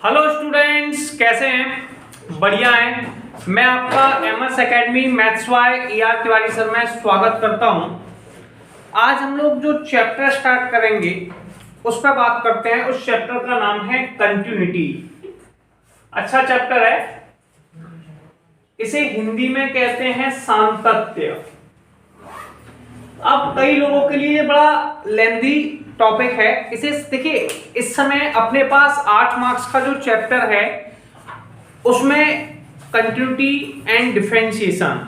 Hello students, कैसे हैं? बढ़िया हैं। मैं आपका MS Academy maths by ER Tiwari sir में स्वागत करता हूं। आज हम लोग जो चैप्टर स्टार्ट करेंगे उस पर बात करते हैं। उस चैप्टर का नाम है कंटिन्यूटी। अच्छा चैप्टर है, इसे हिंदी में कहते हैं सातत्य। अब कई लोगों के लिए बड़ा लेंदी टॉपिक है। इसे देखिए, इस समय अपने पास 8 मार्क्स का जो चैप्टर है उसमें कंटिन्यूटी एंड डिफरेंशिएशन,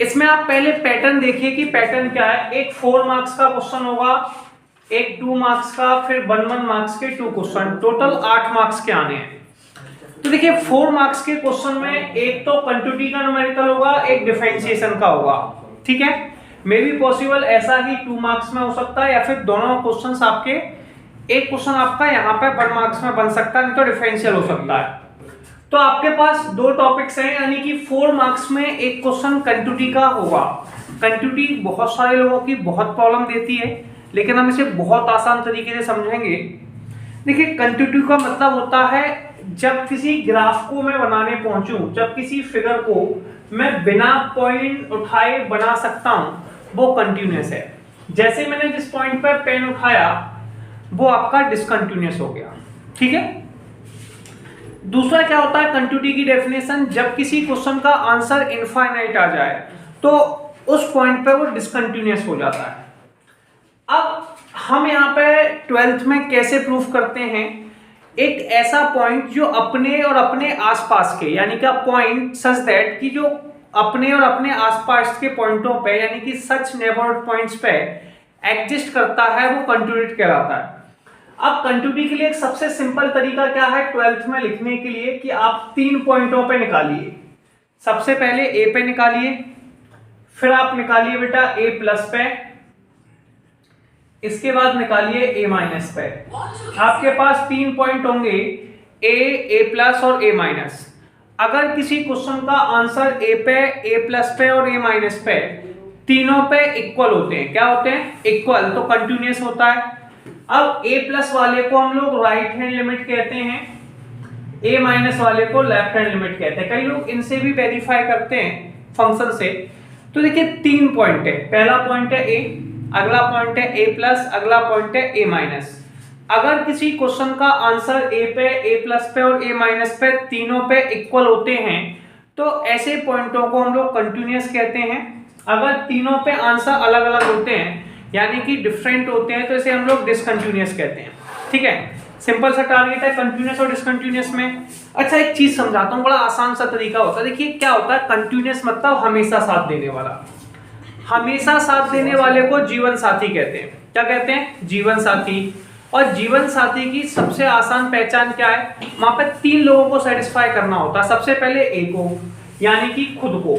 इसमें आप पहले पैटर्न देखिए कि पैटर्न क्या है। एक 4 मार्क्स का क्वेश्चन होगा, एक 2 मार्क्स का, फिर 1 मार्क्स के 2 क्वेश्चन, टोटल 8 मार्क्स के आने हैं। तो देखिए 4 मार्क्स के क्वेश्चन में एक तो कंटिन्यूटी का न्यूमेरिकल होगा, एक डिफरेंशिएशन का होगा। ठीक है, मे बी पॉसिबल ऐसा ही 2 मार्क्स में हो सकता है, या फिर दोनों क्वेश्चंस आपके, एक क्वेश्चन आपका यहाँ पे 1 मार्क्स में बन सकता है, नहीं तो डिफरेंशियल हो सकता है। तो आपके पास 2 टॉपिक्स हैं, यानी कि 4 मार्क्स में एक क्वेश्चन कंटिन्यूटी का होगा। कंटिन्यूटी बहुत सारे लोगों की बहुत प्रॉब्लम देती है, लेकिन हम इसे बहुत आसान तरीके से समझेंगे। देखिए कंटिन्यूटी का मतलब होता है जब किसी ग्राफ को मैं बनाने पहुंचूं, जब किसी फिगर को मैं बिना पॉइंट उठाए बना सकता हूं, वो कंटिन्यूअस है। जैसे मैंने जिस पॉइंट पर पेन उठाया वो आपका डिसकंटिन्यूअस हो गया। ठीक है, दूसरा क्या होता है कंटिन्यूटी की डेफिनेशन, जब किसी क्वेश्चन का आंसर इनफाइनाइट आ जाए तो उस पॉइंट पे वो डिसकंटिन्यूअस हो जाता है। अब हम यहाँ पे 12th में कैसे प्रूफ करते हैं, एक ऐसा पॉइंट जो अपने और अपने आसपास के, यानी कि पॉइंट सच दैट कि जो अपने और अपने आसपास के पॉइंटों पे, यानी कि सच नेबरहुड पॉइंट्स पे एग्जिस्ट करता है, वो कंटिन्यूटी कहलाता है। अब कंटिन्यूटी के लिए एक सबसे सिंपल तरीका क्या है 12th में लिखने के लिए, कि आप 3 पॉइंटों पे निकालिए। सबसे पहले ए पे निकालिए, फिर आप निकालिए बेटा ए प्लस पे, इसके बाद निकालिए ए माइनस पे। आपके पास 3 पॉइंट होंगे, ए प्लस और ए माइनस। अगर किसी क्वेश्चन का आंसर ए पे, ए प्लस पे और ए माइनस पे, तीनों पे इक्वल होते हैं, क्या होते हैं? इक्वल, तो कंटिन्यूअस होता है। अब ए प्लस वाले को हम लोग राइट हैंड लिमिट कहते हैं, ए माइनस वाले को लेफ्ट हैंड लिमिट कहते हैं। कई लोग इनसे भी वेरीफाई करते हैं फंक्शन से। तो देखिए 3 पॉइंट है, पहला पॉइंट है ए, अगला पॉइंट है ए प्लस, अगला पॉइंट है ए माइनस। अगर किसी क्वेश्चन का आंसर ए पे, ए प्लस पे और ए माइनस पे, तीनों पे इक्वल होते हैं, तो ऐसे पॉइंटों को हम लोग कंटिन्यूअस कहते हैं। अगर तीनों पे आंसर अलग अलग होते हैं, यानी कि डिफरेंट होते हैं, तो इसे हम लोग डिसकंटिन्यूअस कहते हैं। ठीक है, सिंपल सा टारगेट है कंटिन्यूअस और डिसकंटिन्यूअस में। अच्छा एक चीज समझाता हूँ, बड़ा आसान सा तरीका होता है। देखिए क्या होता है, कंटिन्यूअस मतलब हमेशा साथ देने वाला। हमेशा साथ देने वाले को जीवन साथी कहते हैं। क्या कहते हैं? जीवन साथी। और जीवन साथी की सबसे आसान पहचान क्या है, वहां पे 3 लोगों को सेटिस्फाई करना होता है। सबसे पहले ए को, यानी कि खुद को।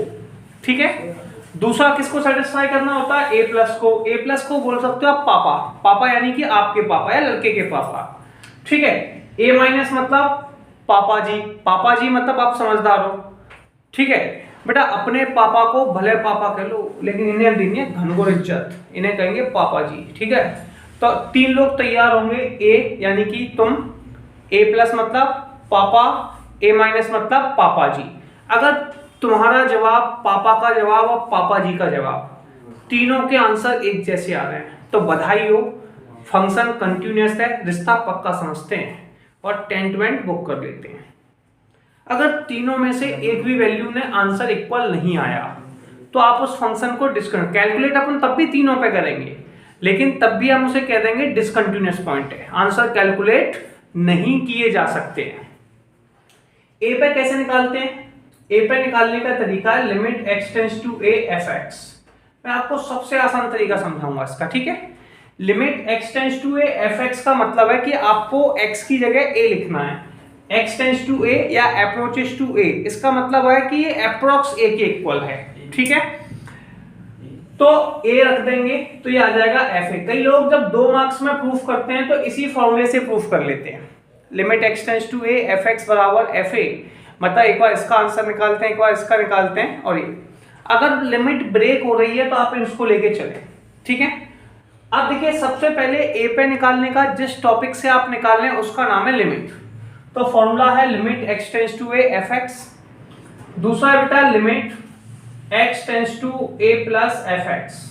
ठीक है, दूसरा किसको सेटिस्फाई करना होता है? ए प्लस को। ए प्लस को बोल सकते हो आप पापा, पापा यानी कि आपके पापा या लड़के के पापा। ठीक है, ए माइनस मतलब पापा जी, पापा जी मतलब आप समझदार हो। ठीक है बेटा, अपने पापा को भले पापा कह लो, लेकिन इन्हें देनी है घनघोर इज्जत, इन्हें कहेंगे पापा जी। ठीक है, तो 3 लोग तैयार होंगे, ए यानी कि तुम, ए प्लस मतलब पापा, ए माइनस मतलब पापा जी। अगर तुम्हारा जवाब, पापा का जवाब और पापा जी का जवाब, तीनों के आंसर एक जैसे आ रहे हैं, तो बधाई हो, फंक्शन कंटिन्यूअस है, रिश्ता पक्का समझते हैं और टेंटमेंट बुक कर लेते हैं। अगर तीनों में से एक भी वैल्यू ने आंसर इक्वल नहीं आया, तो आप उस फंक्शन को कैलकुलेट अपन तब भी तीनों पे करेंगे, लेकिन तब भी हम उसे कह देंगे डिसकंटिन्यूअस पॉइंट है, आंसर कैलकुलेट नहीं किए जा सकते हैं। ए पे कैसे निकालते हैं? ए पे निकालने का तरीका है limit x tends to a f(x). मैं आपको सबसे आसान तरीका समझाऊंगा इसका। ठीक है, limit x tends to a f(x) का मतलब है कि आपको x की जगह a लिखना है। x टेंड्स टू a या अप्रोचेस टू a, इसका मतलब है कि ये अप्रोक्स a के इक्वल है। ठीक है, तो a रख देंगे तो ये आ जाएगा fa। कई लोग जब 2 मार्क्स में प्रूफ करते हैं तो इसी फॉर्मूले से प्रूफ कर लेते हैं। Limit x tends to a f(x) बराबर fa, मतलब एक बार इसका आंसर निकालते हैं, एक बार इसका निकालते हैं, और ये अगर लिमिट ब्रेक हो रही है तो आप इसको लेके चलें। ठीक है, अब देखिए सबसे पहले ए पे निकालने का जिस टॉपिक से आप निकाल रहे हैं उसका नाम है लिमिट। तो फॉर्मूला है limit x tends to a fx। दूसरा है बेटा limit x tends to a plus fx।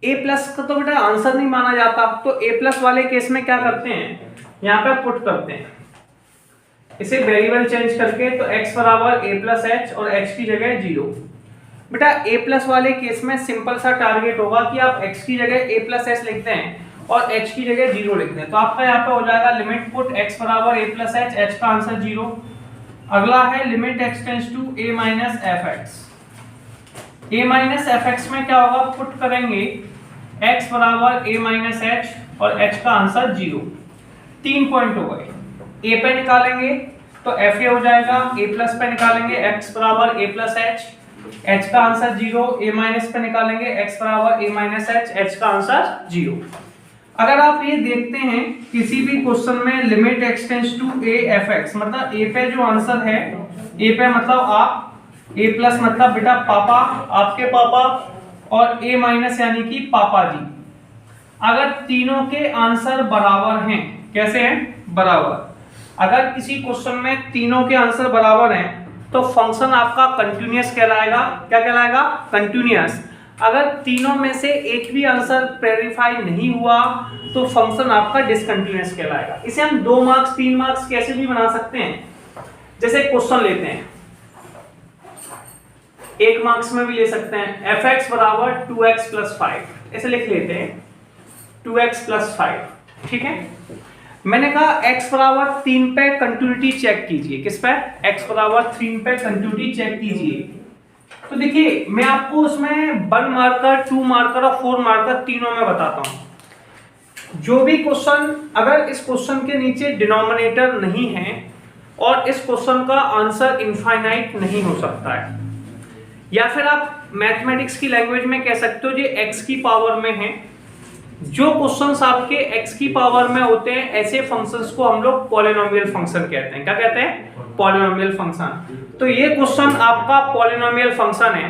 a plus का तो बेटा आंसर नहीं माना जाता, तो a प्लस वाले केस में क्या करते हैं, यहाँ पे पुट करते हैं इसे वेरिएबल चेंज करके, तो x बराबर a प्लस एच और h की जगह 0। बेटा a प्लस वाले केस में सिंपल सा टारगेट होगा कि आप x की जगह a प्लस एच लिखते हैं और h की जगह 0 लिखते हैं, तो आपका यहाँ पे हो जाएगा लिमिट पुट x बराबर a प्लस एच, h का आंसर 0। अगला है limit x tends to a minus fx। a minus fx में क्या होगा, पुट करेंगे x बराबर a माइनस एच और h का आंसर 0। 3 पॉइंट हो गए। a पे निकालेंगे तो fa हो जाएगा, a प्लस पे निकालेंगे x बराबर a प्लस एच, h का आंसर 0। a माइनस पे निकालेंगे x बराबर a माइनस एच, h का आंसर 0। अगर आप ये देखते हैं किसी भी क्वेश्चन में limit x tends to a fx, मतलब a पे जो आंसर है, a पे मतलब आप, a प्लस मतलब बेटा पापा, आपके पापा, और a माइनस यानी कि पापा जी। अगर तीनों के आंसर बराबर हैं, कैसे हैं, बराबर, अगर किसी क्वेश्चन में तीनों के आंसर बराबर हैं तो फंक्शन आपका कंटिन्यूअस कहलाएगा। क्या कहलाएगा, कंटिन्यूअस। अगर तीनों में से एक भी आंसर वेरीफाई नहीं हुआ तो फंक्शन आपका डिसकंटिन्यूअस कहलाएगा। इसे हम 2 मार्क्स 3 मार्क्स कैसे भी बना सकते हैं। जैसे क्वेश्चन लेते हैं, 1 मार्क्स में भी ले सकते हैं, fx बराबर 2x प्लस 5, ऐसे लिख लेते हैं 2x प्लस 5, ठीक है। मैंने कहा x बराबर 3 पे कंटिन्यूटी चेक कीजिए, किस पे, x बराबर 3 पे कंटिन्यूटी चेक कीजिए। तो देखिए मैं आपको उसमें 1 मार्कर, 2 मार्कर और 4 मार्कर तीनों में बताता हूं। जो भी क्वेश्चन, अगर इस क्वेश्चन के नीचे डिनोमिनेटर नहीं है और इस क्वेश्चन का आंसर इनफाइनाइट नहीं हो सकता है, या फिर आप मैथमेटिक्स की लैंग्वेज में कह सकते हो जो x की पावर में है, जो क्वेश्चंस आपके x की पावर में होते हैं ऐसे फंक्शंस को हम लोग पॉलिनोमियल फंक्शन कहते हैं। क्या कहते हैं, पॉलिनोमियल फंक्शन। तो ये क्वेश्चन आपका पॉलिनोमियल फंक्शन है।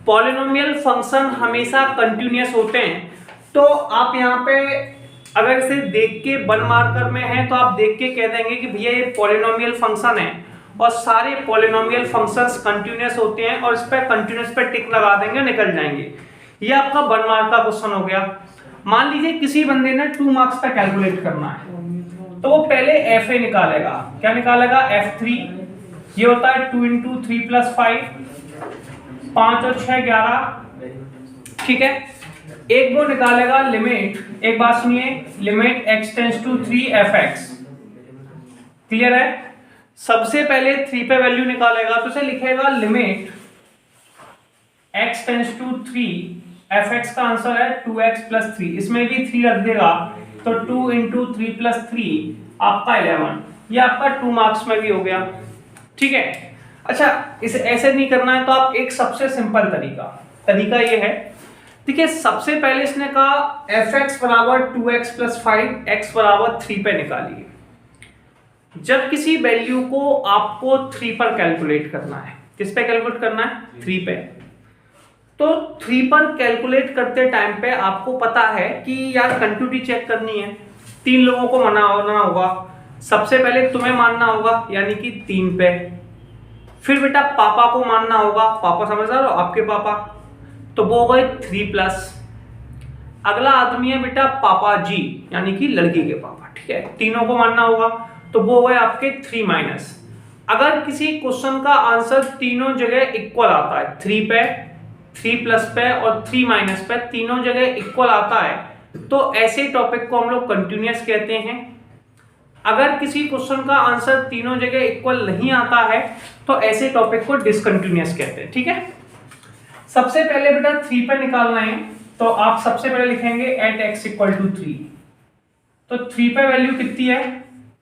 पॉलिनोमियल फंक्शन हमेशा कंटिन्यूअस होते हैं, तो आप यहाँ पे अगर इसे देख के 1 मार्कर में है तो आप देख के कह देंगे कि भैया ये पॉलिनोमियल फंक्शन है, और सारे पॉलिनोमियल फंक्शंस कंटिन्यूअस होते हैं और इस पे कंटिन्यूअस पे टिक लगा देंगे, निकल जाएंगे। ये आपका 1 मार्क का क्वेश्चन हो गया। मान लीजिए किसी बंदे ने 2 मार्क्स का कैलकुलेट करना है, तो वो पहले fa निकालेगा। क्या निकालेगा, f3। ये होता है 2 इंटू 3 प्लस 5, 5 और 6 11, ठीक है। एक वो निकालेगा लिमिट, एक बात सुनिए, limit x tends to 3 fx। Clear है। सबसे पहले 3 पे वैल्यू निकालेगा तो उसे लिखेगा limit x tends to 3 fx का आंसर है 2x प्लस 3, इसमें भी 3 रख देगा तो 2 इंटू 3 प्लस 3 आपका 11। ये आपका 2 मार्क्स में भी हो गया, ठीक है। अच्छा, इसे ऐसे नहीं करना है तो आप एक सबसे सिंपल तरीका ये है, ठीक है। सबसे पहले इसने कहा fx बराबर 2x प्लस 5, x बराबर 3 पे निकालिए। जब किसी वैल्यू को आपको 3 पर कैलकुलेट करना है, किस पे कैलकुलेट करना है, 3 पे, तो 3 पर कैलकुलेट करते टाइम पे आपको पता है कि यार कंटिन्यूटी चेक करनी है, 3 लोगों को मानना होगा। सबसे पहले तुम्हें मानना होगा यानी कि 3 पे, फिर बेटा पापा को मानना होगा, पापा समझ रहे हो, आपके पापा, तो वो हो गए 3 प्लस। अगला आदमी है बेटा पापा जी यानी कि लड़की के पापा, ठीक है, तीनों को मानना होगा, तो वो हो गए आपके 3 माइनस। अगर किसी क्वेश्चन का आंसर तीनों जगह इक्वल आता है, 3 पे, 3 प्लस पे और 3 माइनस पे, तीनों जगह इक्वल आता है, तो ऐसे टॉपिक को हम लोग कंटिन्यूअस कहते हैं। अगर किसी क्वेश्चन का आंसर तीनों जगह इक्वल नहीं आता है तो ऐसे टॉपिक को डिसकंटिन्यूअस कहते हैं, ठीक है। सबसे पहले बेटा 3 पे निकालना है, तो आप सबसे पहले लिखेंगे एट x इक्वल टू 3। तो 3 पे वैल्यू कितनी है,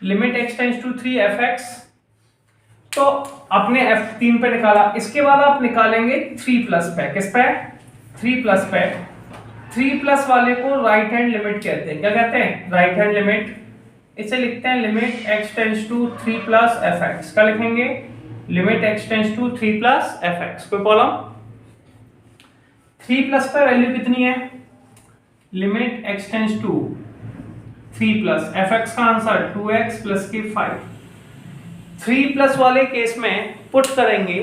limit x tends to 3 fx, तो आपने f3 पे निकाला। इसके बाद आप निकालेंगे 3 प्लस पे, किस पे, 3 प्लस पे। 3 प्लस वाले को राइट हैंड लिमिट कहते हैं। क्या कहते हैं, राइट हैंड लिमिट। इसे लिखते हैं limit x tends to 3 plus fx। क्या लिखेंगे, limit x tends to 3 plus fx। कोई प्रॉब्लम, 3 प्लस पे वैल्यू कितनी है, limit x tends to 3 plus f x का आंसर 2x प्लस के 5। 3 प्लस वाले केस में पुट करेंगे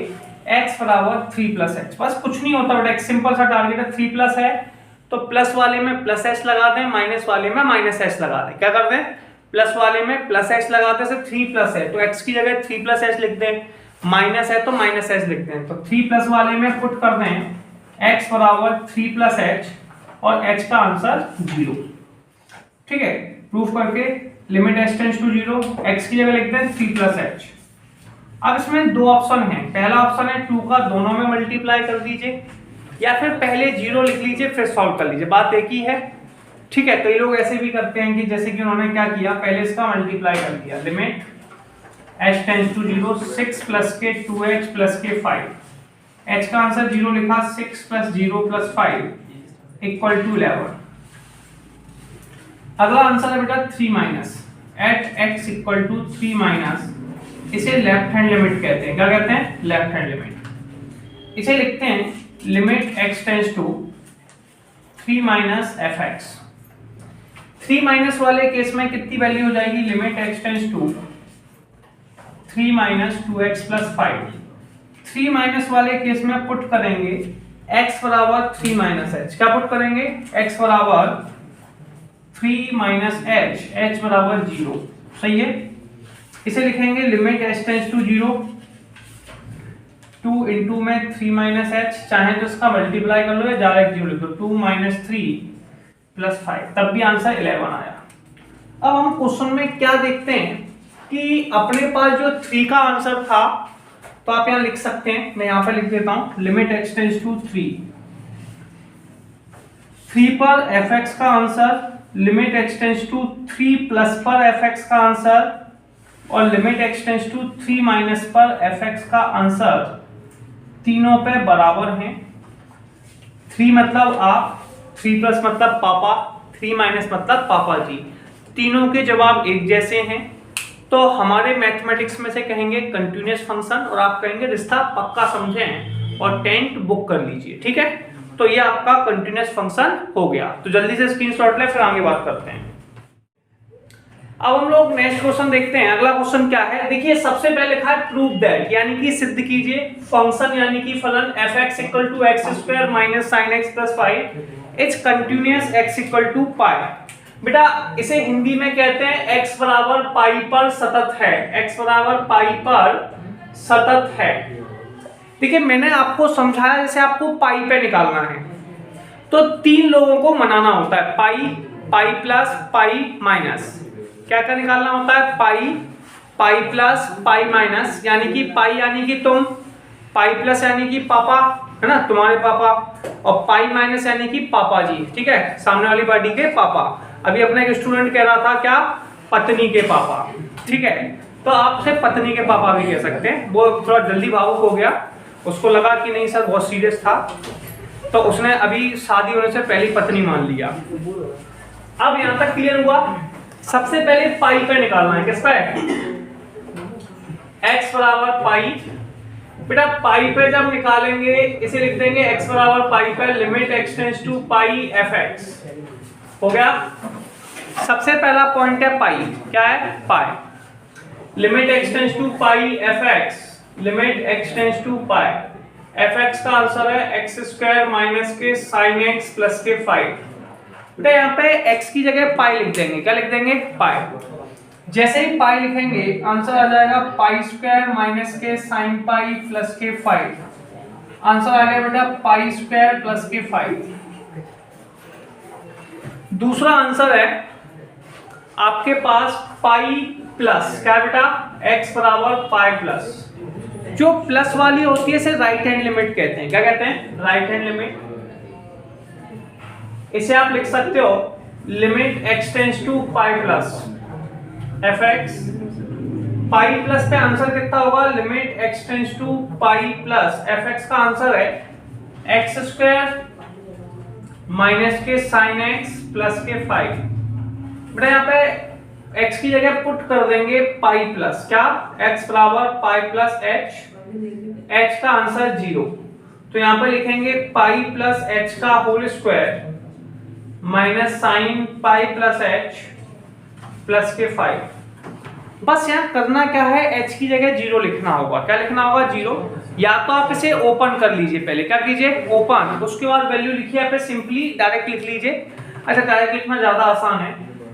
x बराबर 3 प्लस एच, बस कुछ नहीं होता बेटा, एक सिंपल सा टारगेट है, 3 प्लस है तो प्लस वाले में प्लस एच लगा दें, माइनस वाले में माइनस एच लगा दें। क्या करते हैं, प्लस वाले में प्लस एच लगाते हैं, 3 प्लस है तो x की जगह 3 प्लस एच लिख दें, माइनस है तो माइनस एच लिखते हैं। तो 3 प्लस वाले में पुट कर दें x बराबर 3 प्लस एच और h का आंसर 0। ठीक है, प्रूफ करके limit h tends to 0, x की जगह लिखते हैं 3 प्लस एच। अब इसमें दो ऑप्शन हैं, पहला ऑप्शन है 2 का दोनों में मल्टीप्लाई कर दीजिए, या फिर पहले 0 लिख लीजिए फिर सॉल्व कर लीजिए, बात एक ही है। ठीक है, कई लोग ऐसे भी करते हैं कि जैसे कि उन्होंने क्या किया, पहले इसका मल्टीप्लाई कर दिया, limit h tends to 0, 6 plus k 2h plus के 5, h का आंसर 0 लिखा, 6 प्लस 0 प्लस 5 इक्वल टू 11। अगला आंसर है बेटा 3 minus at x equal to 3 minus, इसे लेफ्ट हैंड लिमिट कहते हैं। क्या कहते हैं, लेफ्ट हैंड लिमिट। इसे लिखते हैं limit x tends to 3 minus f x. 3 minus वाले केस में कितनी वैल्यू हो जाएगी, limit x tends to 3 minus 2x plus 5। 3 minus वाले केस में पुट करेंगे x बराबर 3 माइनस एच। क्या पुट करेंगे, x बराबर 3 माइनस एच, h बराबर 0। सही है, इसे लिखेंगे limit h tends to 0, 2 into में 3 माइनस एच, चाहे तो इसका मल्टीप्लाई कर लो या डायरेक्ट 0 लिख दो, 2 माइनस 3 प्लस 5, तब भी आंसर 11 आया। अब हम क्वेश्चन में क्या देखते हैं कि अपने पास जो 3 का आंसर था, तो आप यहां लिख सकते हैं, मैं यहां पे लिख देता हूं लिमिट x टेंड्स टू 3 पर fx का answer, limit x tends to 3 plus पर fx का आंसर, और limit x tends to 3 minus पर fx का आंसर, तीनों पे बराबर हैं। 3 मतलब आप, 3 प्लस मतलब पापा, 3 माइनस मतलब पापा जी, तीनों के जवाब एक जैसे हैं। तो हमारे मैथमेटिक्स में से कहेंगे कंटिन्यूअस फंक्शन, और आप कहेंगे रिश्ता पक्का समझें और टेंट बुक कर लीजिए। ठीक है, तो ये आपका कंटिन्यूअस फंक्शन हो गया। तो जल्दी से स्क्रीनशॉट ले, फिर आगे बात करते हैं। अब हम लोग नेक्स्ट क्वेश्चन देखते हैं। अगला क्वेश्चन क्या है, देखिए सबसे पहले लिखा है प्रूव दैट, यानी कि सिद्ध कीजिए फंक्शन यानी कि फलन fx equal to x square minus sine x plus 5 is continuous x equal to pi. बेटा इसे हिंदी में कहते हैं x बराबर पाई पर सतत है, x बराबर पाई पर सतत है। देखिए मैंने आपको समझाया, जैसे आपको पाई पे निकालना है तो 3 लोगों को मनाना होता है, पाई, पाई प्लस, पाई माइनस। क्या क्या निकालना होता है, पाई, पाई प्लस, पाई माइनस, यानी कि पाई यानी कि तुम, पाई प्लस यानी कि पापा, है ना, तुम्हारे पापा, और पाई माइनस यानी कि पापा जी। ठीक है, सामने वाली पार्टी के पापा। अभी अपना एक स्टूडेंट कह रहा था क्या, पत्नी के पापा। ठीक है, तो आप उसे पत्नी के पापा भी कह सकते हैं। वो थोड़ा जल्दी भावुक हो गया, उसको लगा कि नहीं सर बहुत सीरियस था, तो उसने अभी शादी होने से पहले पत्नी मान लिया। अब यहां तक क्लियर हुआ। सबसे पहले पाई पे निकालना है, किस पे, x बराबर पाई। बेटा पाई पे जब निकालेंगे इसे लिख देंगे x बराबर पाई पे limit x tends to pi fx। हो गया, सबसे पहला पॉइंट है पाई, क्या है, pi, limit x tends to pi fx, limit x tends to pi, fx का आंसर है x स्क्वायर माइनस के साइन x प्लस के 5। बेटा यहाँ पे x की जगह पाई लिख देंगे, क्या लिख देंगे, पाई। जैसे ही पाई लिखेंगे आंसर आ जाएगा पाई स्क्वायर माइनस के साइन पाई प्लस के 5। आंसर आ गया बेटा पाई स्क्वायर प्लस के 5। दूसरा आंसर है आपके पास पाई प्लस, क्या बेटा, x बराबर पाई प्लस। जो प्लस वाली होती है इसे राइट हैंड लिमिट कहते हैं। क्या कहते हैं, राइट हैंड लिमिट। इसे आप लिख सकते हो limit x tends to pi plus fx। Pi plus पे आंसर कितना होगा, limit x tends to pi plus fx का आंसर है x स्क्वायर माइनस के साइन x प्लस के 5। बेटा यहाँ पे x की जगह पुट कर देंगे पाई प्लस, क्या, x बराबर पाई प्लस h का आंसर 0। तो यहाँ पे लिखेंगे पाई प्लस h का whole square minus sine pi plus h plus के 5। बस यहाँ करना क्या है, h की जगह 0 लिखना होगा। क्या लिखना होगा? 0। या तो आप इसे ओपन कर लीजिए, पहले क्या कीजिए, ओपन, उसके बाद वैल्यू लिखिए, या फिर सिंपली डायरेक्ट लिख लीजिए। अच्छा, डायरेक्ट लिखना ज्यादा आसान है,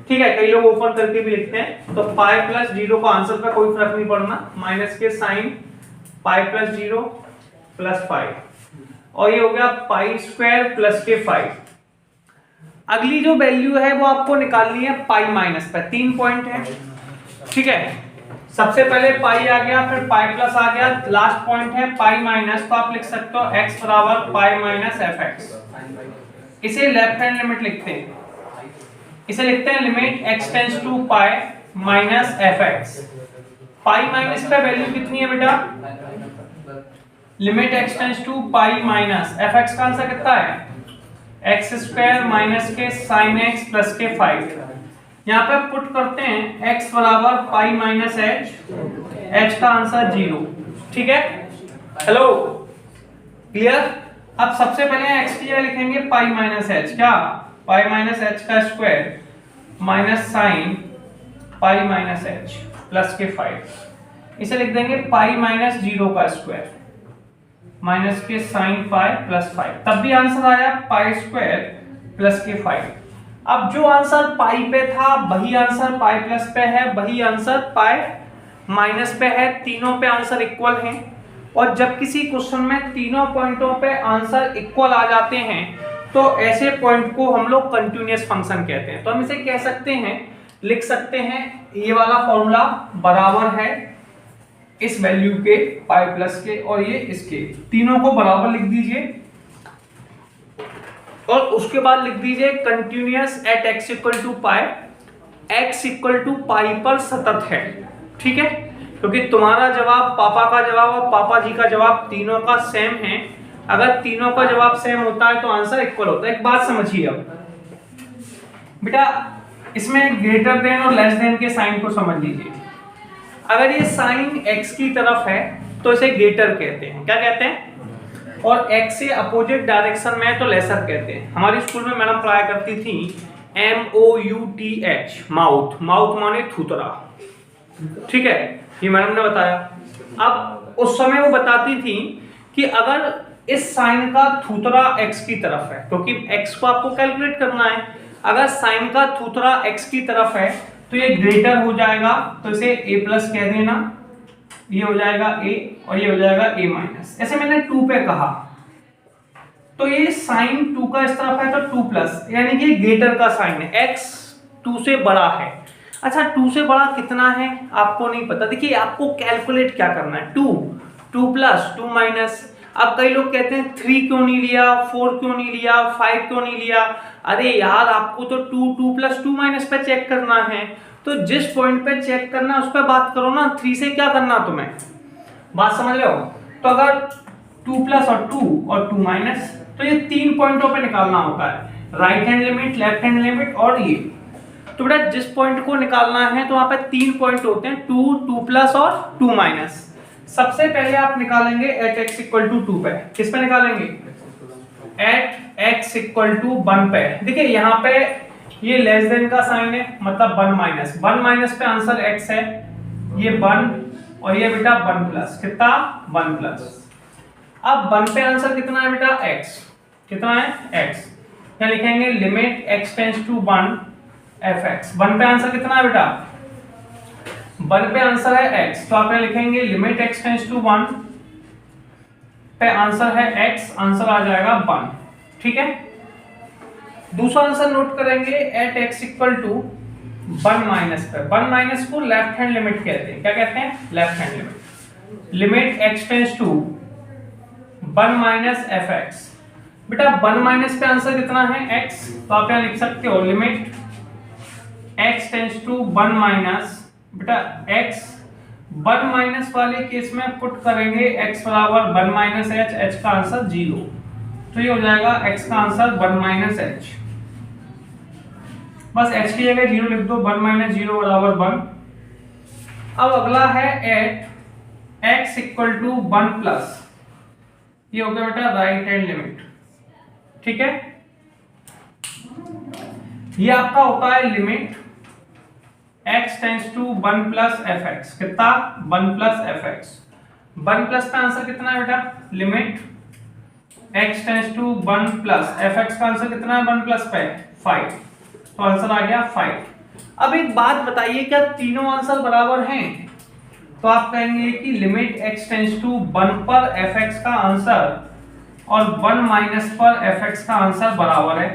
ठीक है, कई लोग ओपन करके भी लिखते हैं। तो पाई प्लस 0 का आंसर का कोई फर्क नहीं पड़ना, माइनस के साइन पाई प्लस 0 प्लस 5, और ये हो गया पाई स्क्वायर प्लस के 5। अगली जो वैल्यू है वो आपको निकालनी है पाई माइनस पे। 3 पॉइंट है, ठीक है, सबसे पहले पाई आ गया, फिर पाई प्लस आ गया, लास्ट पॉइंट है पाई माइनस। तो आप लिख सकते हो x बराबर पाई माइनस fx। इसे लेफ्ट हैंड लिमिट लिखते हैं, इसे लिखते हैं limit x tends to pi minus fx। Pi minus पे वैल्यू कितनी है बेटा? Limit x tends to pi minus fx का आंसर कितना है? x square minus k sin x plus के 5। यहाँ पे पुट करते हैं x बराबर पाई माइनस h का आंसर 0, ठीक है। Hello, clear? अब सबसे पहले x की जगह लिखेंगे पाई माइनस h, क्या? पाई माइनस h का स्क्वायर माइनस साइन पाई माइनस h प्लस के 5। इसे लिख देंगे पाई माइनस 0 का स्क्वायर माइनस के साइन पाई प्लस 5। तब भी आंसर आया पाई स्क्वायर प्लस के 5। अब जो आंसर पाई पे था वही आंसर पाई प्लस पे है, वही आंसर पाई माइनस पे है, तीनों पे आंसर इक्वल हैं। और जब किसी क्वेश्चन में तीनों पॉइंटों पे आंसर इक्वल आ जाते हैं तो ऐसे पॉइंट को हम लोग कंटिन्यूअस फंक्शन कहते हैं। तो हम इसे कह सकते हैं, लिख सकते हैं, ये वाला फॉर्मूला बराबर है इस वैल्यू के पाई प्लस के और ये इसके, तीनों को बराबर लिख दीजिए और उसके बाद लिख दीजिए continuous at x equal to pi, x equal to pi पर सतत है, ठीक है, क्योंकि तुम्हारा जवाब, पापा का जवाब और पापा जी का जवाब तीनों का सेम है। अगर तीनों का जवाब सेम होता है तो आंसर इक्वल होता है। एक बात समझिए अब बेटा, इसमें ग्रेटर देन और लेस देन के साइन को समझ लीजिए। अगर ये साइन x की तरफ है तो इसे ग्रेटर कहते हैं, क्या कहते हैं, और x से अपोजिट डायरेक्शन में है तो लेसर कहते हैं। हमारी स्कूल में मैडम पढ़ाया करती थी MOUTH, माउथ, माउथ माने थूतरा, ठीक है, ये मैडम ने बताया। अब उस समय वो बताती थी कि अगर इस साइन का थूतरा x की तरफ है, क्योंकि x को आपको कैलकुलेट करना है, अगर साइन का थूतरा x की तरफ है तो ये ग्रेटर हो जाएगा, तो इसे a प्लस कह देना, ये हो जाएगा a और ये हो जाएगा a माइनस। ऐसे मैंने 2 पे कहा तो ये साइन 2 का इस तरफ है तो 2 प्लस, यानी कि ग्रेटर का साइन है, x 2 से बड़ा है। अच्छा, 2 से बड़ा कितना है आपको नहीं पता, देखिए आपको कैलकुलेट क्या करना है, 2 प्लस 2 माइनस। अब कई लोग कहते हैं 3 क्यों नहीं लिया, 4 क्यों नहीं लिया, 5 क्यों नहीं लिया। अरे यार, आपको तो 2 प्लस 2 माइनस पे चेक करना है, तो जिस पॉइंट पे चेक करना है उस पर बात करो ना, 3 से क्या करना तुम्हें, बात समझ रहे हो। तो अगर 2 प्लस और 2 और 2 माइनस, तो ये 3 पॉइंटों पे निकालना होता है, right hand limit, left hand limit और ये। तो बेटा जिस पॉइंट को निकालना है तो वहां पे 3 पॉइंट होते हैं, 2 प्लस और 2 माइनस। सबसे पहले आप निकालेंगे एट x इक्वल टू 2 पे, किस पे निकालेंगे, एट x इक्वल टू 1 पे। देखिए यहाँ पे ये लेस देन का साइन है, मतलब 1 माइनस, 1 माइनस पे आंसर x है, ये 1 और ये बेटा 1 प्लस, कितना 1 प्लस। अब 1 पे आंसर कितना है बेटा, x, कितना है x, क्या लिखेंगे, limit x tends to 1 fx। 1 पे आंसर कितना है बेटा, 1 पे आंसर है x, तो आप लिखेंगे लिमिट x टेंड्स टू 1 पे आंसर है x, आंसर आ जाएगा 1, ठीक है। दूसरा आंसर नोट करेंगे at x equal to 1 minus पे। 1 माइनस को लेफ्ट हैंड लिमिट कहते हैं, क्या कहते हैं, left hand limit. Limit x tends to 1 minus fx। बेटा 1 माइनस पे आंसर कितना है x, तो आप यहाँ लिख सकते हो limit x tends to 1 minus, बेटा x 1 माइनस वाले केस में पुट करेंगे x बराबर 1 माइनस h, h का आंसर 0, तो ये हो जाएगा x का आंसर 1 माइनस h। बस h की जगह 0 लिख दो, 1 माइनस 0 बराबर 1। अब अगला है at x equal to 1 plus, ये हो गया बेटा राइट हैंड लिमिट, ठीक है। ये आपका होता है limit x tends to 1 plus f x, कितना 1 प्लस एफ एक्स। 1 प्लस का आंसर कितना है बेटा, limit x tends to 1 plus f x का आंसर कितना है 1 प्लस 5, तो आंसर आ गया 5। अब एक बात बताइए, क्या तीनों आंसर बराबर हैं? तो आप कहेंगे कि लिमिट x टेंड्स टू 1 पर एफ एक्स का आंसर और 1 माइनस पर एफ एक्स का आंसर बराबर है,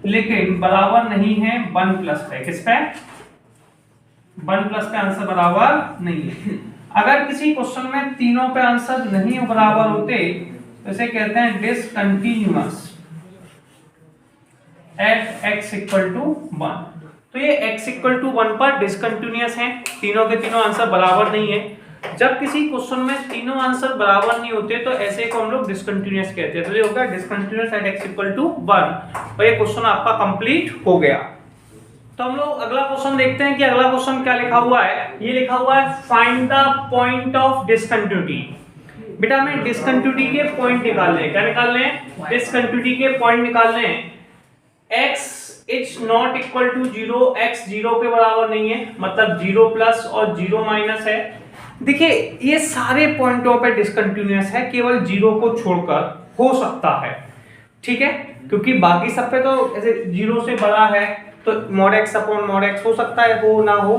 लेकिन बराबर नहीं है 1 प्लस पे। किस पे? 1 प्लस पे आंसर बराबर नहीं है। अगर किसी क्वेश्चन में तीनों पे आंसर नहीं बराबर होते तो इसे कहते हैं discontinuous at x equal to 1। तो ये x इक्वल टू 1 पर डिसकंटिन्यूअस है, तीनों के तीनों आंसर बराबर नहीं है। जब किसी क्वेश्चन में तीनों आंसर बराबर नहीं होते तो ऐसे को हम लोग डिसकंटिन्यूअस कहते हैं। तो ये होगा discontinuous at x equal to 1। और ये क्वेश्चन आपका कंप्लीट हो गया। तो हम लोग अगला क्वेश्चन देखते हैं कि अगला क्वेश्चन क्या लिखा हुआ है। ये लिखा हुआ है find the point of discontinuity. बेटा हमें डिसकंटिन्यूटी के पॉइंट निकालने हैं। क्या निकालने हैं? डिसकंटिन्यूटी के पॉइंट निकालने हैं। x is not equal to 0, x 0 के बराबर नहीं है, मतलब 0 प्लस और 0 माइनस है। देखिए ये सारे पॉइंटों पे डिसकंटिन्यूअस है, केवल 0 को छोड़कर हो सकता है, ठीक है, क्योंकि बाकी सब पे तो ऐसे 0 से बड़ा है तो mod x upon mod x हो सकता है, हो ना हो,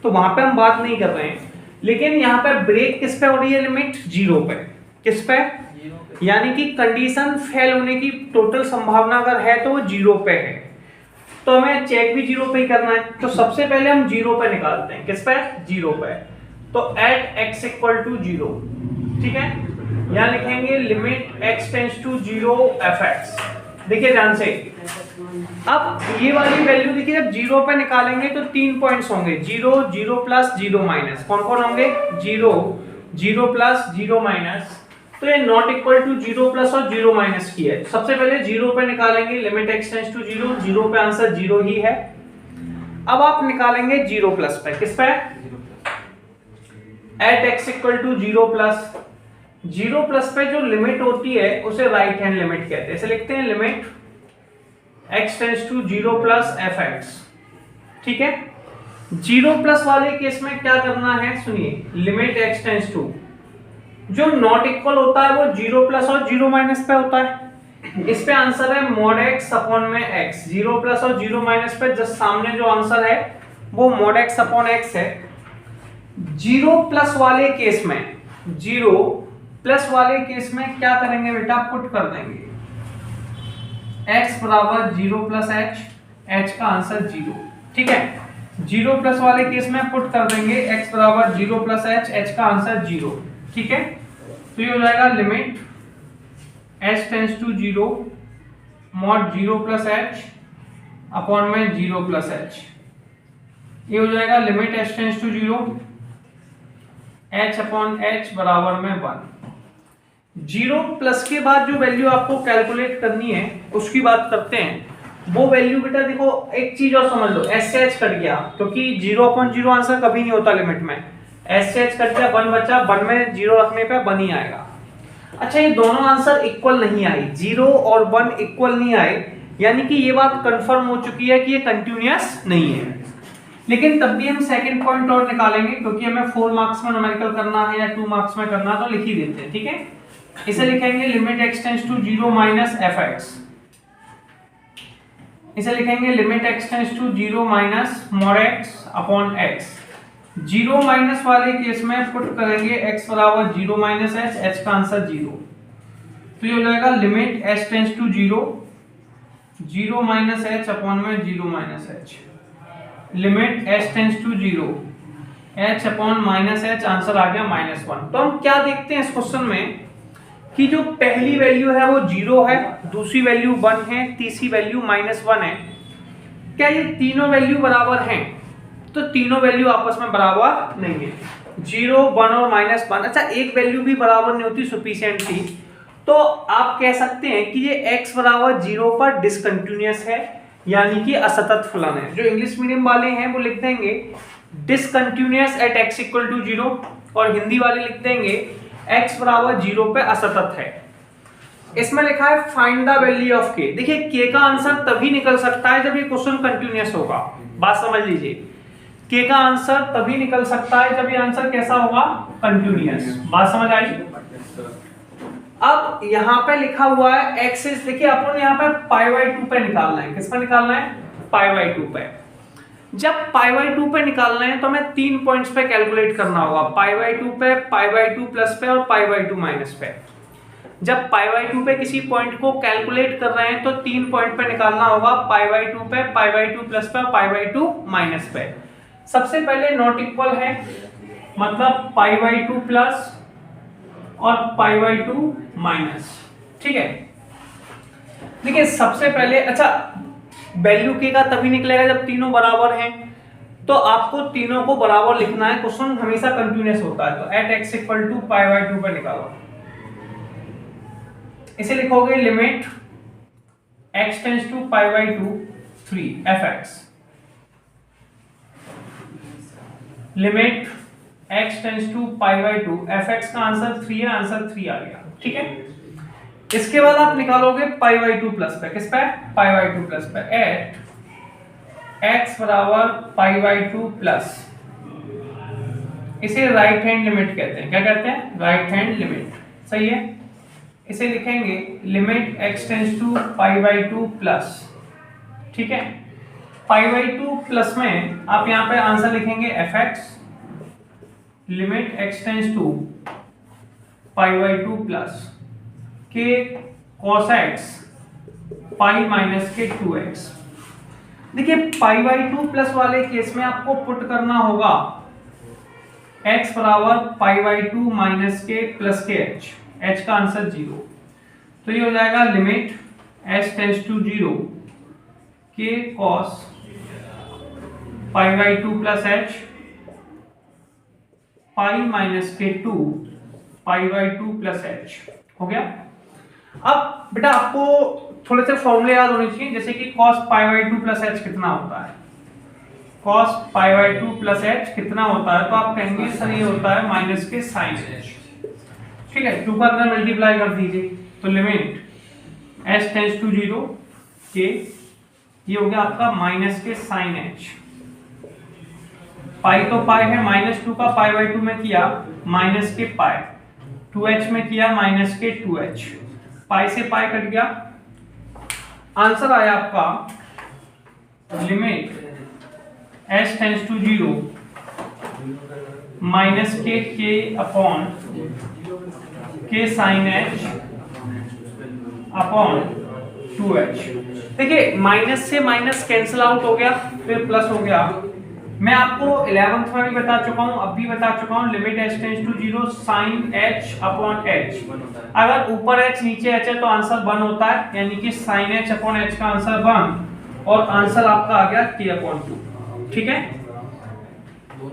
तो वहां पे हम बात नहीं कर रहे हैं। लेकिन यहाँ पे ब्रेक किस पे हो रही है? लिमिट 0 पे। किस पे? यानी कि कंडीशन फेल होने की टोटल संभावना अगर है तो वो 0 पे है, तो हमें चेक भी 0 पे ही करना है। तो सबसे पहले हम 0 पे निकालते हैं। किस पे? 0 पे। तो एट x इक्वल टू 0, ठीक है, यहाँ लिखेंगे limit x tends to 0 f x. देखिए ध्यान से, अब ये वाली वैल्यू देखिए जब 0 पे निकालेंगे तो 3 पॉइंट्स होंगे, 0, 0 प्लस, 0 माइनस। कौन कौन होंगे? 0, 0 प्लस, 0 माइनस। तो ये नॉट इक्वल टू 0 प्लस और 0 माइनस की है। सबसे पहले 0 पे निकालेंगे, लिमिट x टेंड्स टू 0, 0 पे आंसर 0 ही है। अब आप निकालेंगे 0 प्लस पे। किस पे? At x equal to 0 plus. 0 plus पे जो लिमिट होती है उसे राइट हैंड लिमिट कहते हैं। इसे लिखते हैं limit x tends to 0 plus f x, ठीक है। 0 प्लस वाले केस में क्या करना है? सुनिए, लिमिट x टेंड्स टू, जो नॉट इक्वल होता है वो 0 प्लस और 0 माइनस पे होता है। इस पे आंसर है mod x अपॉन में x। 0 प्लस और 0 माइनस पे जस्ट सामने जो आंसर है वो mod x अपॉन x है। 0 प्लस वाले केस में, 0 प्लस वाले केस में क्या करेंगे बेटा? पुट कर देंगे x बराबर 0 प्लस h का आंसर 0, ठीक है। 0 प्लस वाले केस में पुट कर देंगे x बराबर 0 प्लस h का आंसर 0, ठीक है। तो ये हो जाएगा limit h tends to 0 mod 0 plus h upon में 0 प्लस h। ये हो जाएगा limit h tends to 0 h upon h बराबर में 1। 0 प्लस के बाद जो वैल्यू आपको कैलकुलेट करनी है उसकी बात करते हैं। वो वैल्यू बेटा देखो, एक चीज और समझ लो, एस से एच कट गया, क्योंकि 0/0 आंसर कभी नहीं होता लिमिट में। एस से एच कट गया, 1 बचा, 1 में 0 रखने पे 1 ही आएगा। अच्छा, ये दोनों आंसर इक्वल नहीं आए, 0 और 1 इक्वल नहीं आए, यानी कि ये बात कंफर्म हो चुकी है कि ये कंटिन्यूअस नहीं है। लेकिन तब भी हम सेकंड पॉइंट और निकालेंगे, क्योंकि हमें 4 मार्क्स में न्यूमेरिकल करना है या 2 मार्क्स में करना, तो लिख ही देते हैं, ठीक है। इसे लिखेंगे limit x tends to 0 minus f x. इसे लिखेंगे limit x tends to 0 minus mod x upon x। 0 minus वाले केस में पुट करेंगे x बराबर 0 माइनस h का आंसर 0। तो ये हो जाएगा limit h tends to 0, 0 minus h upon में 0 minus h। Limit h tends to 0, h upon minus h, answer आ गया -1। तो हम क्या देखते हैं इस क्वेश्चन में कि जो पहली वैल्यू है वो 0 है, दूसरी वैल्यू 1 है, तीसरी वैल्यू -1 है। क्या ये तीनों वैल्यू बराबर हैं? तो तीनों वैल्यू आपस में बराबर नहीं है, 0, 1 और -1। अच्छा, एक वैल्यू भी बराबर नहीं होती, सफिशिएंट थी। तो आप कह सकते हैं कि ये x बराबर 0 पर डिसकंटिन्यूअस है, यानी कि असतत फलन है। जो इंग्लिश मीडियम वाले हैं वो लिख देंगे discontinuous at x equal to 0, और हिंदी वाले लिख देंगे x बराबर 0 पे असतत है। इसमें लिखा है find the value of k। देखिए k का आंसर तभी निकल सकता है जब ये क्वेश्चन कंटिन्यूअस होगा। बात समझ लीजिए, के का आंसर तभी निकल सकता है जब ये आंसर कैसा होगा, कंटिन्यूअस। बात समझ आई? अब यहाँ पे लिखा हुआ है एक्सिस, देखिए अपन यहाँ पे π/2 पे निकालना है। किस पे निकालना है? π/2 पे। जब π/2 पे निकालना है तो हमें 3 पॉइंट्स पे कैलकुलेट करना होगा, π/2 पे, π/2 प्लस पे और π/2 माइनस पे। जब π/2 पे किसी पॉइंट को कैलकुलेट कर रहे हैं तो 3 पॉइंट पे निकालना होगा, π/2 पे, π/2 प्लस पे और π/2 माइनस पे। सबसे पहले नॉट इक्वल है, मतलब π/2 प्लस और π/2 माइनस। ठीक है, देखिए सबसे पहले, अच्छा वैल्यू के का तभी निकलेगा जब तीनों बराबर हैं, तो आपको तीनों को बराबर लिखना है। क्वेश्चन हमेशा कंटिन्यूअस होता है, तो एट एक्स इक्वल टू π/2 पे निकालो। इसे लिखोगे limit x tends to π/2 3 fx, limit x tends to π/2 fx का आंसर 3 है, आंसर 3 आ गया। ठीक है, इसके बाद आप निकालोगे π/2 प्लस पे। किस पे? π/2 प्लस पे। एट x बराबर π/2 प्लस, इसे राइट हैंड लिमिट कहते हैं। क्या कहते हैं? Right hand limit. सही है, इसे लिखेंगे limit x tends to π/2 plus. ठीक है, π/2 प्लस में आप यहाँ पे आंसर लिखेंगे fx, limit x tends to π/2 plus के cos x पाई माइनस के 2x। देखिए π/2 प्लस वाले केस में आपको पुट करना होगा x बराबर π/2 माइनस के प्लस के h का आंसर 0। तो ये हो जाएगा लिमिट h टेंड्स टू 0 के cos π/2 plus h pi minus के 2 π/2 प्लस h। हो गया। अब बेटा आपको थोड़े से फॉर्मूले याद होने चाहिए, जैसे कि cos π/2 प्लस h कितना होता है, cos π/2 प्लस h कितना होता है, तो आप कहेंगे सर ये होता है माइनस के sin h। ठीक है, 2 का अंदर मल्टीप्लाई कर दीजिए, तो लिमिट h टेंड्स टू 0 के, ये हो गया आपका माइनस के sin h। पाई तो पाई है, -2 का π/2 में किया माइनस के पाई, 2h में किया माइनस के 2h, पाई से पाई कट गया, आंसर आया आपका limit h tends to 0 minus k upon k sine h upon 2h। देखिए माइनस से माइनस कैंसिल आउट हो गया, फिर प्लस हो गया। मैं आपको 11th में भी बता चुका हूं, अब भी बता चुका हूं, limit h tends to 0 sin h upon h। अगर ऊपर h नीचे h है तो आंसर 1 होता है, यानी कि sin h अपॉन h का आंसर 1, और आंसर आपका आ गया k अपॉन 2। ठीक है,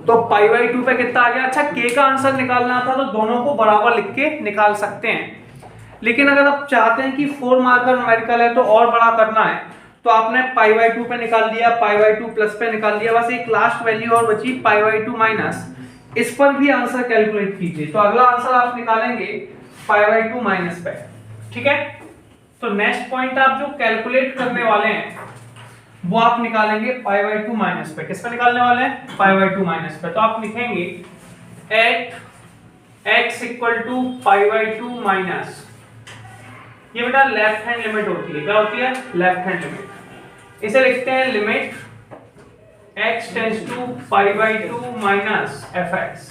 तो π/2 पे कितना आ गया? अच्छा k का आंसर निकालना था तो दोनों को बराबर लिख के निकाल सकते हैं, लेकिन अगर आप चाहते हैं कि 4 मार्कर न्यूमेरिकल है तो और बड़ा करना है, तो आपने π/2 पे निकाल दिया, π/2 प्लस पे निकाल दिया, बस एक लास्ट वैल्यू और बची π/2 माइनस, इस पर भी आंसर कैलकुलेट कीजिए। तो अगला आंसर आप निकालेंगे π/2 माइनस पे। ठीक है, तो नेक्स्ट पॉइंट आप जो कैलकुलेट करने वाले हैं वो आप निकालेंगे π/2 माइनस पे। किस पे निकालने वाले हैं? π/2 माइनस पे। तो आप लिखेंगे at x equal to π/2 minus, ये बेटा लेफ्ट हैंड लिमिट होती है। क्या होती है? Left hand limit. इसे लिखते हैं limit x tends to π/2 minus fx।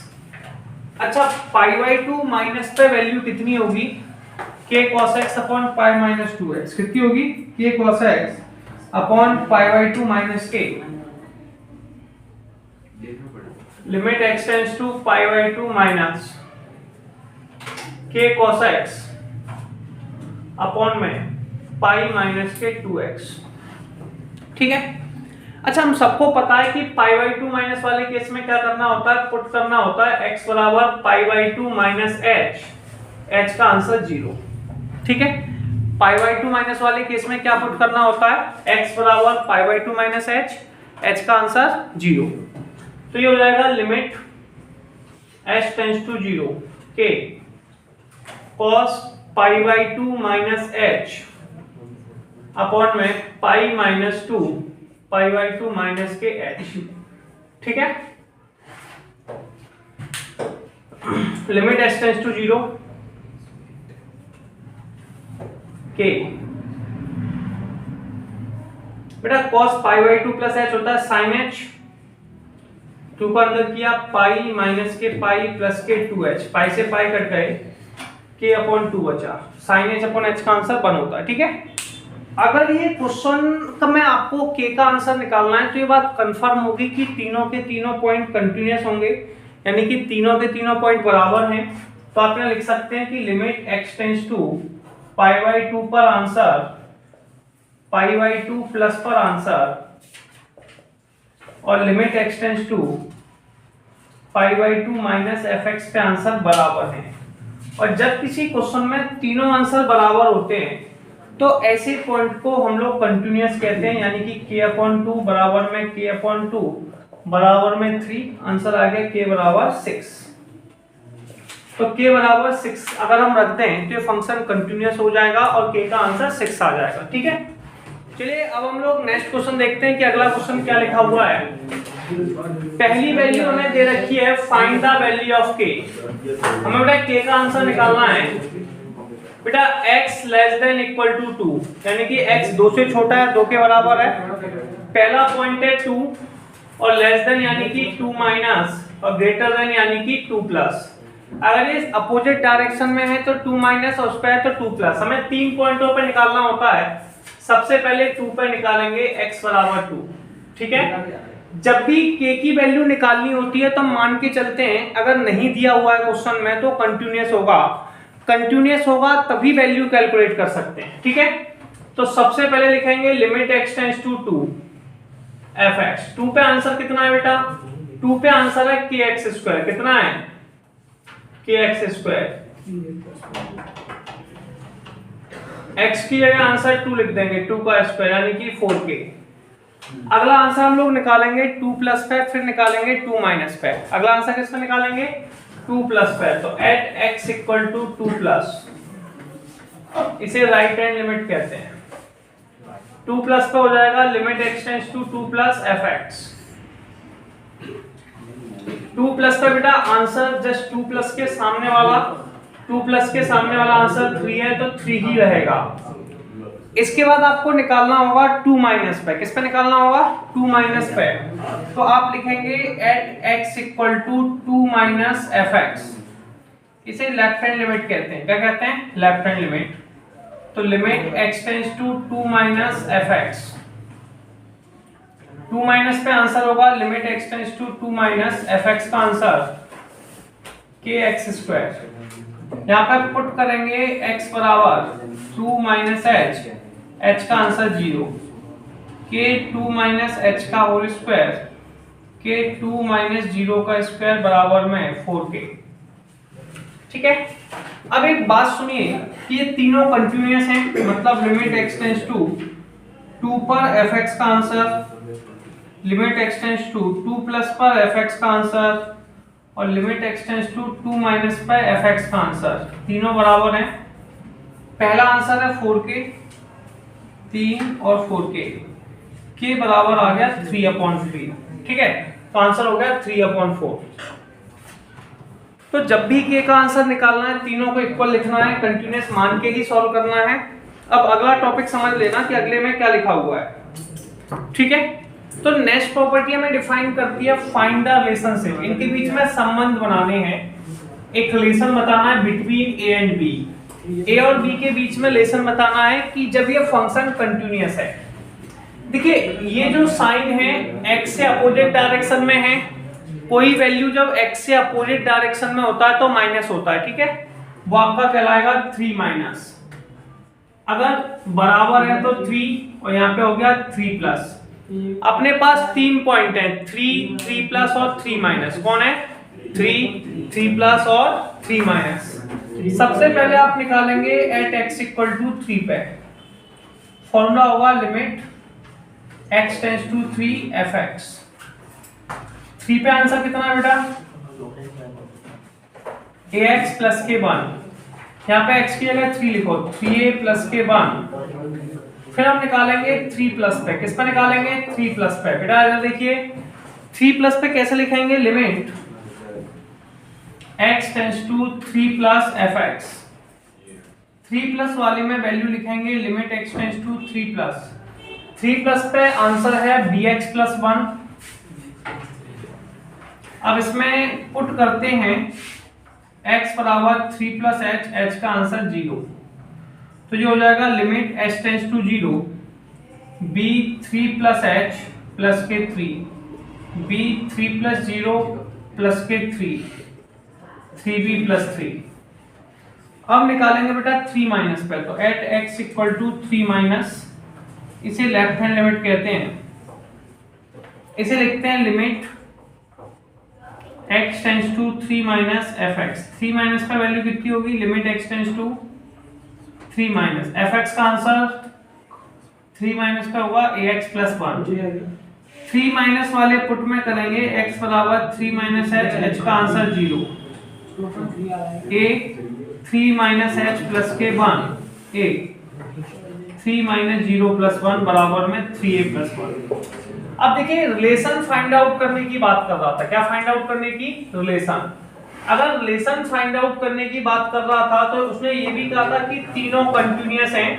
अच्छा π/2 माइनस पे वैल्यू कितनी होगी? k cos x upon pi minus 2x। कितनी होगी? k cos x upon π/2 minus k, limit x tends to π/2 minus k cos x upon में पाई माइनस के 2x। ठीक है, अच्छा हम सबको पता है कि π/2 माइनस वाले केस में क्या करना होता है? पुट करना होता है x बराबर π/2 माइनस h, h का आंसर 0। ठीक है, π/2 माइनस वाले केस में क्या पुट करना होता है? x बराबर π/2 माइनस h, h का आंसर 0। तो ये हो जाएगा लिमिट h टेंड्स टू 0 के cos π/2 माइनस h अपॉन में pi minus 2 π/2 minus k h। ठीक है, limit h tends to 0 k, बेटा cos pi by 2 plus h होता है sin h, 2 को अंदर किया पाई माइनस के पाई प्लस के 2h, पाई से पाई कट गए, k अपॉन 2 बचा, sin h अपॉन h का आंसर 1 होता है। ठीक है, अगर ये क्वेश्चन का मैं आपको k का आंसर निकालना है तो ये बात कंफर्म होगी कि तीनों के तीनों पॉइंट कंटिन्यूअस होंगे, यानी कि तीनों के तीनों पॉइंट बराबर हैं, तो आप यहाँ लिख सकते हैं कि limit x tends to pi by 2 पर आंसर, पाई बाई 2 प्लस पर आंसर, और limit x tends to pi by 2 minus fx पे आंसर बराबर हैं। और जब किसी क्वेश्चन में तीनों आंसर बराबर होते हैं तो ऐसे पॉइंट को हम लोग कंटिन्यूअस कहते हैं, यानी कि k अपॉन 2 बराबर में k अपॉन 2 बराबर में 3, आंसर आ गया k बराबर 6। तो k बराबर 6 अगर हम रखते हैं तो ये फंक्शन कंटिन्यूअस हो जाएगा और k का आंसर 6 आ जाएगा। ठीक है, चलिए अब हम लोग नेक्स्ट क्वेश्चन देखते हैं कि अगला क्वेश्चन क्या लिखा हुआ है। पहली वैल्यू हमें दे रखी है, find the value of k। हमें बेटा k का आंसर निकालना है। बेटा x less than equal to 2, यानी कि x 2 से छोटा है, 2 के बराबर है, पहला पॉइंट है 2, और लेस देन यानी कि 2 माइनस, और ग्रेटर देन यानी कि 2 प्लस। अगर ये अपोजिट डायरेक्शन में है तो 2 माइनस, और उस पे है तो 2 प्लस। हमें 3 पॉइंटों पे निकालना होता है। सबसे पहले 2 पे निकालेंगे x बराबर 2। ठीक है, जब भी k की वैल्यू निकालनी होती है तो मान के चलते हैं अगर नहीं दिया हुआ है क्वेश्चन में तो कंटिन्यूअस होगा, कंटिन्यूअस होगा तभी वैल्यू कैलकुलेट कर सकते हैं। ठीक है, तो सबसे पहले लिखेंगे limit x tends to 2 fx। 2 पे आंसर कितना है बेटा, 2 पे आंसर है kx स्क्वायर, कितना है kx स्क्वायर, x की जगह आंसर 2 लिख देंगे, 2 का स्क्वायर यानी कि 4k। अगला आंसर हम लोग निकालेंगे 2 प्लस पे, फिर निकालेंगे 2 माइनस पे। अगला आंसर किसका निकालेंगे, 2 प्लस पे, तो at x equal to 2 plus, इसे राइट हैंड लिमिट कहते हैं। 2 प्लस पे हो जाएगा limit x tends to 2 plus fx। 2 plus पे बेटा आंसर जस्ट 2 प्लस के सामने वाला, 2 प्लस के सामने वाला आंसर 3 है तो 3 ही रहेगा। इसके बाद आपको निकालना होगा 2 माइनस पे, किस पे निकालना होगा, 2 माइनस पे, तो आप लिखेंगे at x equal to 2 minus fx। इसे लेफ्ट हैंड लिमिट कहते हैं, क्या कहते हैं, लेफ्ट हैंड लिमिट। तो limit x tends to 2 minus fx, 2 minus पे आंसर होगा limit x tends to 2 minus fx का आंसर kx स्क्वायर। यहाँ पे पुट करेंगे x बराबर 2 माइनस h का आंसर 0, k 2 माइनस h का होल स्क्वायर, k 2 माइनस 0 का स्क्वायर बराबर में 4k। ठीक है, अब एक बात सुनिए कि ये तीनों कंटिन्यूअस हैं, मतलब लिमिट x टेंड्स टू 2 पर fx का answer, limit x tends to 2 plus पर fx का आंसर, और limit x tends to 2 minus पर fx का आंसर, तीनों बराबर हैं। पहला आंसर है 4k, 3 और 4k, k बराबर आ गया 3/3। ठीक है, तो आंसर हो गया 3/4। तो जब भी k का आंसर निकालना है तीनों को इक्वल लिखना है, कंटिन्यूअस मान के ही सॉल्व करना है। अब अगला टॉपिक समझ लेना कि अगले में क्या लिखा हुआ है। ठीक है, तो नेक्स्ट प्रॉपर्टी हमें डिफाइन करती है फाइंड द रिलेशनशिप। इनके बीच में संबंध बनाने हैं, एक रिलेशन बताना है between a and b, a और b के बीच में रिलेशन बताना है कि जब ये फंक्शन कंटिन्यूअस है। देखिए ये जो साइन है x से अपोजिट डायरेक्शन में है, कोई वैल्यू जब x से अपोजिट डायरेक्शन में होता है तो माइनस होता है। ठीक है, वो आपका कहलाएगा 3 माइनस, अगर बराबर है तो 3, और यहाँ पे हो गया 3 प्लस। अपने पास 3 पॉइंट है, 3, 3 प्लस और 3 माइनस। कौन है, 3, 3 प्लस और 3 माइनस। सबसे पहले आप निकालेंगे एट x इक्वल टू 3 पे, फॉर्मूला होगा limit x tends to 3 fx। 3 पे आंसर कितना है बेटा, ax प्लस k1, यहाँ पे x की जगह 3 लिखो, 3a प्लस k1। फिर हम निकालेंगे 3 प्लस पे, किस पे निकालेंगे, 3 प्लस पे। बेटा इधर देखिए 3 प्लस पे कैसे लिखेंगे, limit x tends to 3 plus fx। 3 plus वाले में वैल्यू लिखेंगे limit x tends to 3 plus. 3 plus पे आंसर है bx प्लस 1। अब इसमें पुट करते हैं x बराबर 3 प्लस h का आंसर 0, तो ये हो जाएगा limit h tends to 0 b 3 plus h plus के 3 b 3 प्लस 0 प्लस के 3b प्लस 3। अब निकालेंगे बेटा 3 माइनस पे, तो at x equal to 3 minus, इसे लेफ्ट हैंड लिमिट कहते हैं। इसे लिखते हैं limit x tends to 3 minus fx। 3 minus का वैल्यू कितनी होगी, limit x tends to 3 minus fx का आंसर 3 माइनस का होगा ax प्लस 1। 3 माइनस वाले पुट में करेंगे x बराबर 3 माइनस h का answer 0, a 3 minus h plus के 1 a 3 माइनस 0 प्लस 1 बराबर में 3a प्लस 1। अब देखिए रिलेशन फाइंड आउट करने की बात कर रहा था। क्या फाइंड आउट करने की, रिलेशन। अगर रिलेशन फाइंड आउट करने की बात कर रहा था तो उसने ये भी कहा था कि तीनों कंटिन्यूअस हैं,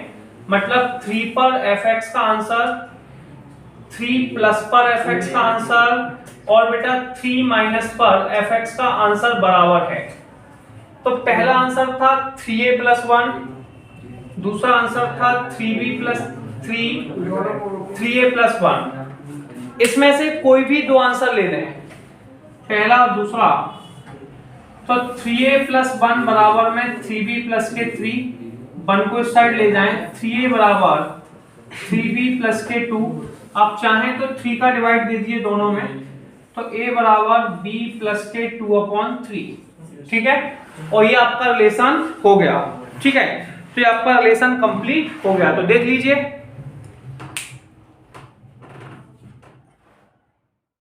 मतलब 3 पर fx का आंसर, 3 प्लस पर fx का आंसर और बेटा 3 माइनस पर fx का आंसर बराबर है। तो पहला आंसर था 3a प्लस 1, दूसरा आंसर था 3b प्लस 3, 3a प्लस 1। इसमें से कोई भी दो आंसर ले लें, पहला और दूसरा, तो 3a प्लस 1 बराबर में 3b प्लस के 3, 1 को इस साइड ले जाएं, 3a बराबर 3b प्लस के 2। आप चाहें तो 3 का डिवाइड दे दिए दोनों में, तो a बराबर b प्लस के 2/3। ठीक है, और ये आपका रिलेशन हो गया। ठीक है, तो ये आपका रिलेशन कंप्लीट हो गया। तो देख लीजिए